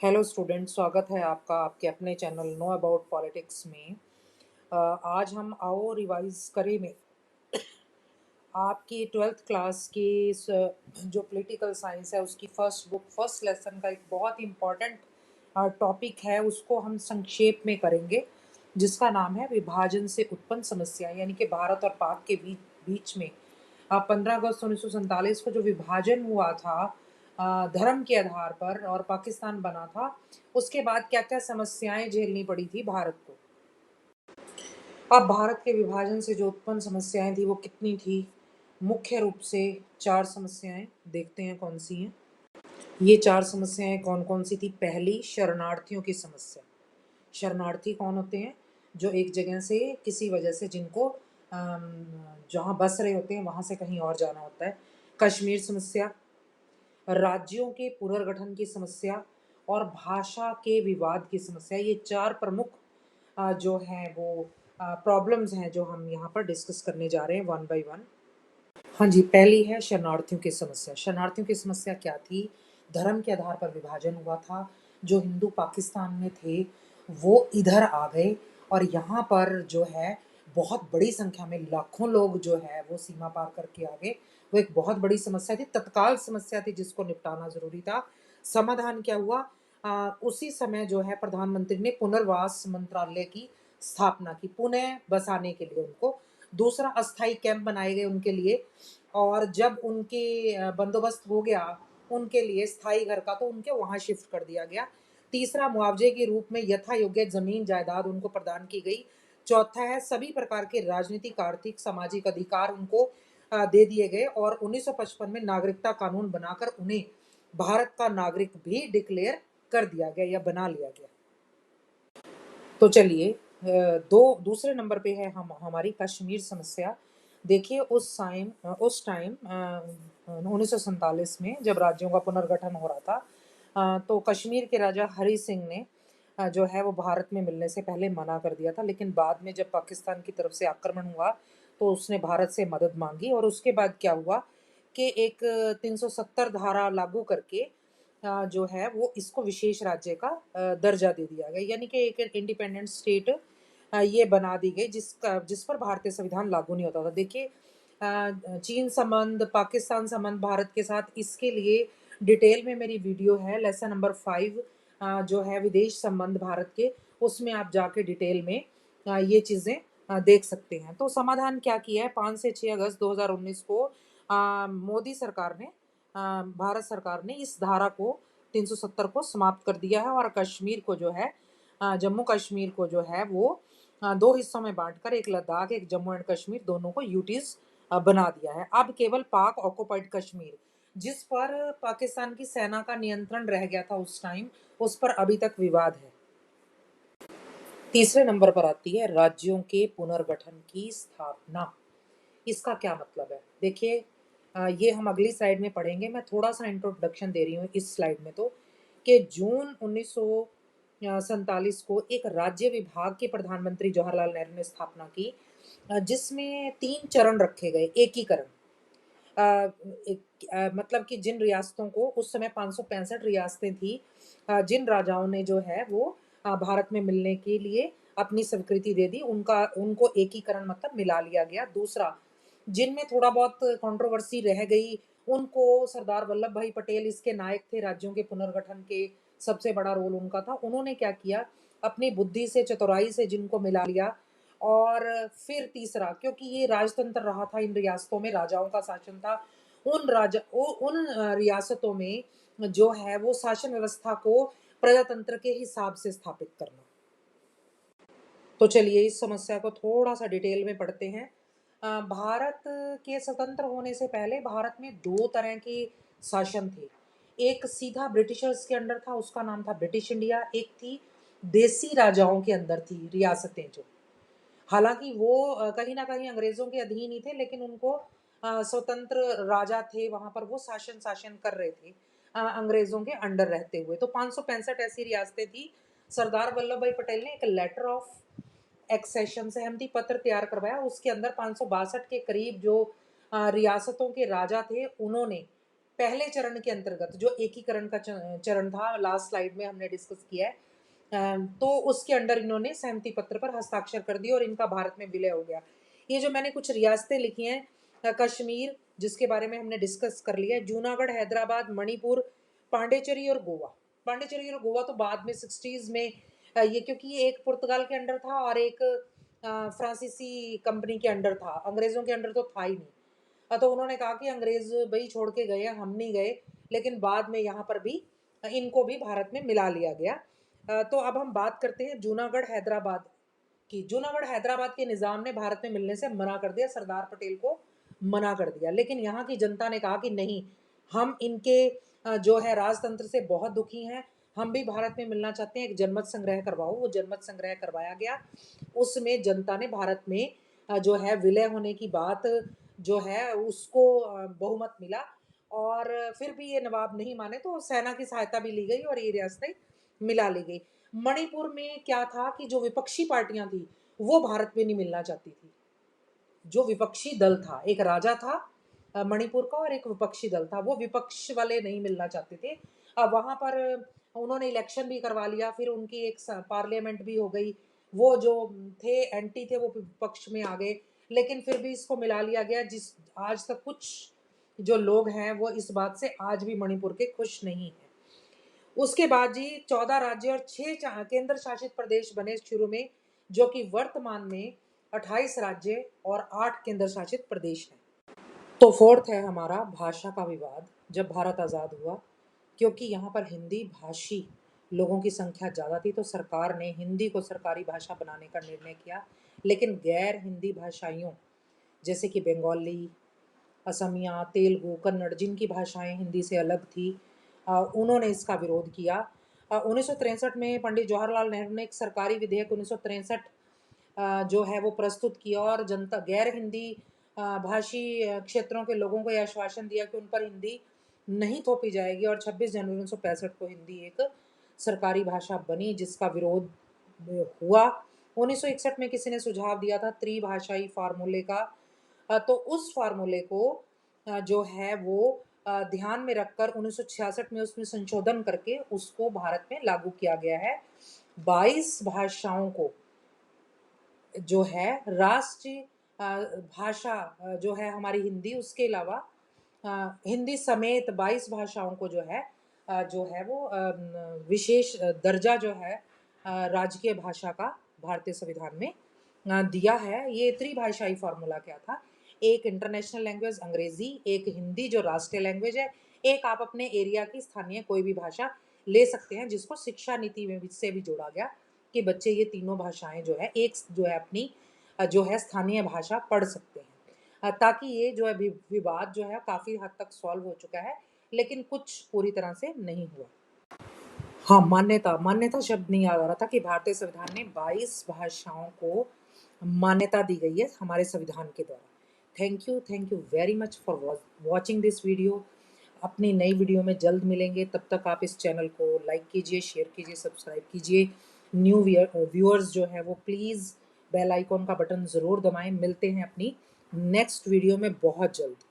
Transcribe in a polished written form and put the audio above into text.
Hello student, स्वागत है आपका आपके अपने चैनल नो अबाउट पॉलिटिक्स में। आज हम आओ रिवाइज करें में आपकी ट्वेल्थ क्लास की जो पॉलिटिकल साइंस है उसकी फर्स्ट बुक फर्स्ट लेसन का एक बहुत ही इम्पॉर्टेंट टॉपिक है, उसको हम संक्षेप में करेंगे, जिसका नाम है विभाजन से उत्पन्न समस्या। यानी कि भारत और पाक के बीच में 15 अगस्त 1947 को जो विभाजन हुआ था धर्म के आधार पर और पाकिस्तान बना था, उसके बाद क्या क्या समस्याएं झेलनी पड़ी थी भारत को। अब भारत के विभाजन से जो उत्पन्न समस्याएं थी वो कितनी थी? मुख्य रूप से 4 समस्याएं, देखते हैं कौन सी हैं। ये 4 समस्याएं कौन कौन सी थी? पहली, शरणार्थियों की समस्या। शरणार्थी कौन होते हैं? जो एक जगह से किसी वजह से जिनको जहाँ बस रहे होते हैं वहां से कहीं और जाना होता है। कश्मीर समस्या, राज्यों के पुनर्गठन की समस्या और भाषा के विवाद की समस्या। ये 4 प्रमुख जो हैं वो प्रॉब्लम्स हैं जो हम यहाँ पर डिस्कस करने जा रहे हैं वन बाय वन। हाँ जी, पहली है शरणार्थियों की समस्या। शरणार्थियों की समस्या क्या थी? धर्म के आधार पर विभाजन हुआ था। जो हिंदू पाकिस्तान में थे वो इधर आ गए और यहाँ पर जो है बहुत बड़ी संख्या में लाखों लोग जो है वो सीमा पार करके आ गए। वो एक बहुत बड़ी समस्या थी, तत्काल समस्या थी जिसको निपटाना जरूरी था। समाधान क्या हुआ? उसी समय जो है प्रधानमंत्री ने पुनर्वास मंत्रालय की स्थापना की, पुनः बसाने के लिए उनको। दूसरा, अस्थाई कैंप बनाए गए उनके लिए, और जब उनके बंदोबस्त हो गया उनके लिए स्थायी घर का, तो उनके वहां शिफ्ट कर दिया गया। तीसरा, मुआवजे के रूप में यथा योग्य जमीन जायदाद उनको प्रदान की गई। चौथा है, सभी प्रकार के राजनीतिक, आर्थिक, सामाजिक अधिकार उनको दे दिए गए और 1955 में नागरिकता कानून बनाकर उन्हें भारत का नागरिक भी डिक्लेयर कर दिया गया या बना लिया गया। तो चलिए, दूसरे नंबर पे है हमारी कश्मीर समस्या। देखिए, उस टाइम 1947 में जब राज्यों का पुनर्गठन हो रहा था, तो कश्मीर के राजा हरि सिंह ने जो है वो भारत में मिलने से पहले मना कर दिया था। लेकिन बाद में जब पाकिस्तान की तरफ से आक्रमण हुआ तो उसने भारत से मदद मांगी और उसके बाद क्या हुआ कि एक 370 धारा लागू करके जो है वो इसको विशेष राज्य का दर्जा दे दिया गया। यानी कि एक इंडिपेंडेंट स्टेट ये बना दी गई जिस पर भारतीय संविधान लागू नहीं होता था। देखिए, चीन संबंध, पाकिस्तान संबंध भारत के साथ, इसके लिए डिटेल में मेरी वीडियो है, लेसन नंबर 5 जो है विदेश संबंध भारत के, उसमें आप जाके डिटेल में ये चीज़ें देख सकते हैं। तो समाधान क्या किया है? 5 से 6 अगस्त 2019 को मोदी सरकार ने, भारत सरकार ने इस धारा को 370 को समाप्त कर दिया है और कश्मीर को जो है, जम्मू कश्मीर को जो है वो 2 हिस्सों में बांटकर, एक लद्दाख एक जम्मू एंड कश्मीर, दोनों को यूटीज बना दिया है। अब केवल पाक ऑक्युपाइड कश्मीर, जिस पर पाकिस्तान की सेना का नियंत्रण रह गया था उस टाइम, उस पर अभी तक विवाद है। तीसरे नंबर पर आती है राज्यों के पुनर्गठन की स्थापना। इसका क्या मतलब है? देखिए, ये हम अगली स्लाइड में पढ़ेंगे। मैं थोड़ा सा इंट्रोडक्शन दे रही हूँ इस स्लाइड में, तो कि जून 1947 को एक राज्य विभाग के प्रधानमंत्री जवाहरलाल नेहरू ने स्थापना की, जिसमें 3 चरण रखे गए। एकीकरण, मतलब कि जिन रियासतों को, उस समय 565 रियासतें थी, जिन राजाओं ने जो है वो भारत में मिलने के लिए अपनी स्वीकृति दे दी, उनको एकीकरण मतलब मिला लिया गया। दूसरा, जिनमें थोड़ा बहुत कंट्रोवर्सी रह गई, उनको सरदार वल्लभ भाई पटेल इसके नायक थे, राज्यों के पुनर्गठन के सबसे बड़ा रोल उनका था। उन्होंने क्या किया, अपनी बुद्धि से, चतुराई से जिनको मिला लिया। और फिर तीसरा, क्योंकि ये राजतंत्र रहा था, इन रियासतों में राजाओं का शासन था, उन रियासतों में जो है वो शासन व्यवस्था को प्रजातंत्र के हिसाब से स्थापित करना। तो चलिए इस समस्या को थोड़ा सा डिटेल में पढ़ते हैं। भारत के स्वतंत्र होने से पहले भारत में 2 तरह के शासन थे। एक सीधा ब्रिटिशर्स के अंडर था, उसका नाम था ब्रिटिश इंडिया। एक थी देसी राजाओं के अंदर थी रियासतें जो, हालांकि वो कहीं ना कहीं अंग्रेजों के अधीन ही थे, लेकिन उनको स्वतंत्र राजा थे वहां पर, वो शासन कर रहे थे अंग्रेजों के अंडर रहते हुए। तो 565 ऐसी रियासतें थी। सरदार वल्लभ भाई पटेल ने एक लेटर ऑफ एक्सेशन, सहमति पत्र तैयार करवाया। उसके अंदर 562 के करीब जो रियासतों के राजा थे, उन्होंने पहले चरण के अंतर्गत जो एकीकरण का चरण था, लास्ट स्लाइड में हमने डिस्कस किया है, तो उसके अंडर इन्होंने सहमति पत्र पर हस्ताक्षर कर दिए और इनका भारत में विलय हो गया। ये जो मैंने कुछ रियासतें लिखी हैं, कश्मीर जिसके बारे में हमने डिस्कस कर लिया है, जूनागढ़, हैदराबाद, मणिपुर, पांडेचेरी और गोवा। पांडेचेरी और गोवा तो बाद में 60s में ये, क्योंकि ये एक पुर्तगाल के अंडर था और एक फ्रांसीसी कंपनी के अंडर था, अंग्रेजों के अंडर तो था ही नहीं। तो उन्होंने कहा कि अंग्रेज भाई छोड़ के गए, हम नहीं गए, लेकिन बाद में यहाँ पर भी इनको भी भारत में मिला लिया गया। तो अब हम बात करते हैं जूनागढ़ हैदराबाद की। जूनागढ़ हैदराबाद के निज़ाम ने भारत में मिलने से मना कर दिया, सरदार पटेल को मना कर दिया, लेकिन यहाँ की जनता ने कहा कि नहीं, हम इनके जो है राजतंत्र से बहुत दुखी हैं, हम भी भारत में मिलना चाहते हैं, एक जनमत संग्रह करवाओ। वो जनमत संग्रह करवाया गया, उसमें जनता ने भारत में जो है विलय होने की बात जो है उसको बहुमत मिला, और फिर भी ये नवाब नहीं माने तो सेना की सहायता भी ली गई और ये रियासतें मिला ली गई। मणिपुर में क्या था कि जो विपक्षी पार्टियां थी वो भारत में नहीं मिलना चाहती थी। जो विपक्षी दल था, एक राजा था मणिपुर का और एक विपक्षी दल था, वो विपक्ष वाले नहीं मिलना चाहते थे। अब वहाँ पर उन्होंने इलेक्शन भी करवा लिया, फिर उनकी एक पार्लियामेंट भी हो गई। वो जो थे एंटी थे वो विपक्ष में आ गए, लेकिन फिर भी इसको मिला लिया गया। जिस आज तक कुछ जो लोग हैं वो इस बात से आज भी मणिपुर के खुश नहीं हैं। उसके बाद जी 14 राज्य और 6 केंद्र शासित प्रदेश बने शुरू में, जो कि वर्तमान में 28 राज्य और 8 केंद्र शासित प्रदेश हैं। तो फोर्थ है हमारा भाषा का विवाद। जब भारत आज़ाद हुआ, क्योंकि यहाँ पर हिंदी भाषी लोगों की संख्या ज़्यादा थी, तो सरकार ने हिंदी को सरकारी भाषा बनाने का निर्णय किया, लेकिन गैर हिंदी भाषाइयों जैसे कि बंगाली, असमिया, तेलुगु, कन्नड़, जिनकी भाषाएं हिंदी से अलग थी, उन्होंने इसका विरोध किया। 1963 में पंडित जवाहरलाल नेहरू ने एक सरकारी विधेयक 1963 जो है वो प्रस्तुत किया और जनता गैर हिंदी भाषी क्षेत्रों के लोगों को यह आश्वासन दिया कि उन पर हिंदी नहीं थोपी जाएगी, और 26 जनवरी 1965 को हिंदी एक सरकारी भाषा बनी, जिसका विरोध हुआ। 1961 में किसी ने सुझाव दिया था त्रिभाषाई फार्मूले का, तो उस फार्मूले को जो है वो ध्यान में रखकर 1966 में उसमें संशोधन करके उसको भारत में लागू किया गया है। 22 भाषाओं को जो है राष्ट्रीय भाषा जो है हमारी हिंदी, उसके अलावा हिंदी समेत 22 भाषाओं को जो है वो विशेष दर्जा जो है राजकीय भाषा का भारतीय संविधान में दिया है। ये त्रिभाषाई फार्मूला क्या था? एक इंटरनेशनल लैंग्वेज अंग्रेजी, एक हिंदी जो राष्ट्रीय लैंग्वेज है, एक आप अपने एरिया की स्थानीय कोई भी भाषा ले सकते हैं, जिसको शिक्षा नीति में से भी जोड़ा गया कि बच्चे ये तीनों भाषाएं जो है एक जो है अपनी जो है स्थानीय भाषा पढ़ सकते हैं, ताकि ये जो है विवाद जो है काफ़ी हद तक सॉल्व हो चुका है, लेकिन कुछ पूरी तरह से नहीं हुआ। हाँ, मान्यता शब्द नहीं याद आ रहा था कि भारतीय संविधान ने 22 भाषाओं को मान्यता दी गई है हमारे संविधान के द्वारा। Thank you very much for watching this video. अपनी नई वीडियो में जल्द मिलेंगे, तब तक आप इस चैनल को लाइक कीजिए, शेयर कीजिए, सब्सक्राइब कीजिए। न्यू व्यूअर्स जो है वो प्लीज़ बेल आइकॉन का बटन ज़रूर दबाएं। मिलते हैं अपनी नेक्स्ट वीडियो में बहुत जल्द।